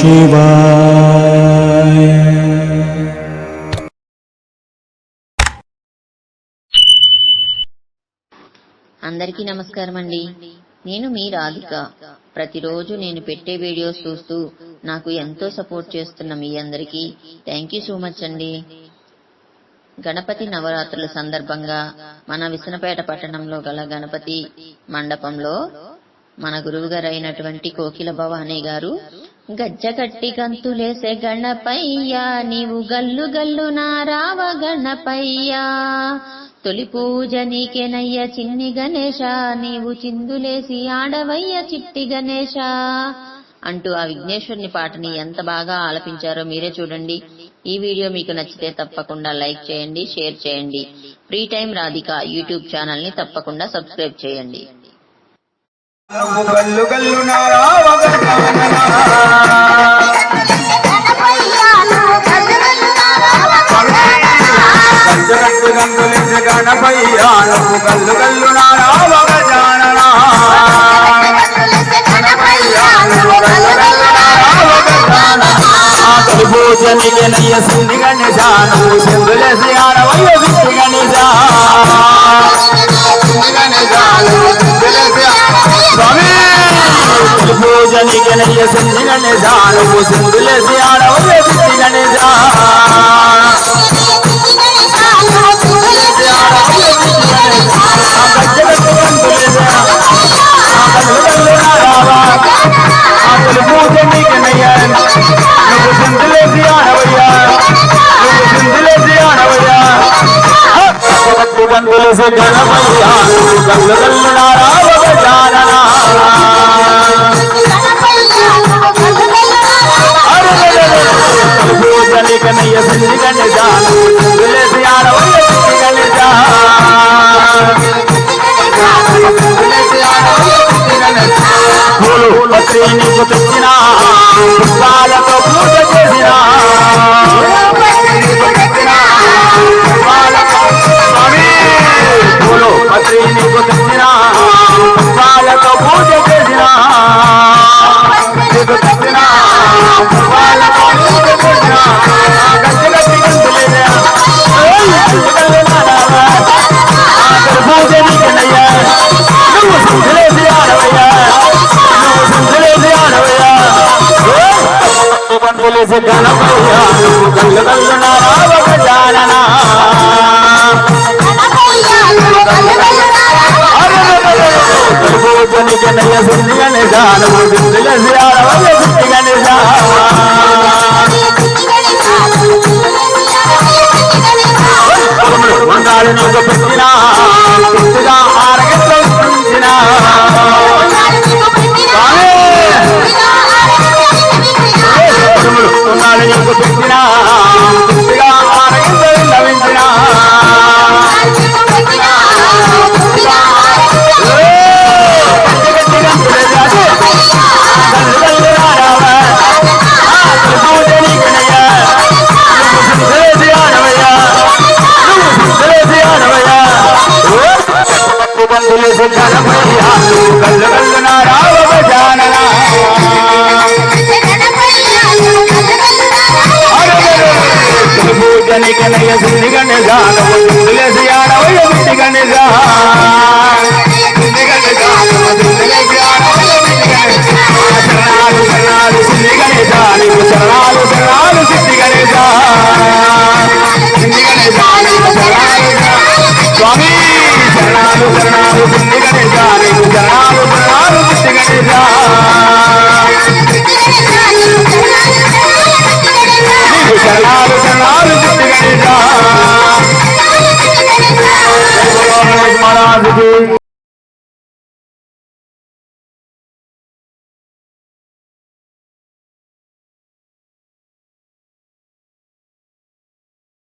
శివాయ. అందరికీ నమస్కారం అండి. నేను మీ రాధిక. ప్రతిరోజు నేను పెట్టే వీడియోస్ చూస్తూ నాకు ఎంతో సపోర్ట్ చేస్తున్న మీ అందరికీ థ్యాంక్ యూ సో మచ్ అండి. గణపతి నవరాత్రుల సందర్భంగా మన విసనపేట పట్టణంలో గల గణపతి మండపంలో మన గురువుగారు అయినటువంటి కోకిల భవానీ గారు గజ్జగట్టి గంతులేసే గణపయ్యా నీవు గల్లు గల్లు నారావ గణపయ్యా, తొలి పూజ నీకేనయ్య చిన్ని గణేశ, నీవు చిందులేసి ఆడవయ్య చిట్టి గణేశ అంటూ ఆ విఘ్నేశ్వరుని పాటని ఎంత బాగా ఆలపించారో మీరే చూడండి. ఈ వీడియో మీకు నచ్చితే తప్పకుండా లైక్ చేయండి, షేర్ చేయండి. Free time Radhika YouTube channel ని తప్పకుండా సబ్స్క్రైబ్ చేయండి. పూజనికెనయ్య సింధి గణేశ, నువ్వు సింధులేసి ఆడవయ్య విష్ణు గణేశ. స్వామి పూజనికెనయ్య సింధి గణేశ, నువ్వు సింధులేసి ఆడవయ్య విష్ణు గణేశ. గణపయ్యా గల్లు గల్లు నారావ గజానన, పూజనికనయ్య సింధి గణేశ, సింధులేసి ఆడవయ్య చిట్టి గణేశ. పూలు పత్రి నీకు తెచ్చిన పుష్పాలతో పూజ చేసిన, పూలు పత్రి నీకు తెచ్చిన పుష్పాలతో పూజ చేసిన, నీకు తెచ్చిన పుష్పాలతో పూజ చేసిన. గట్టి గట్టి గంతులేదా పూజ నీకనయ్యా, నువ్వు సింధులేసి ఆడవయ్యా, నువ్వు సింధులేసి ఆడవయ్యా. పంతులేసి గణపయ్యా నువ్వు గల్లు గల్లు నారావ గజానన, పూజనికెనయ్య సింధి గణేశ, నువ్వు సింధులేసి ఆడవయ్య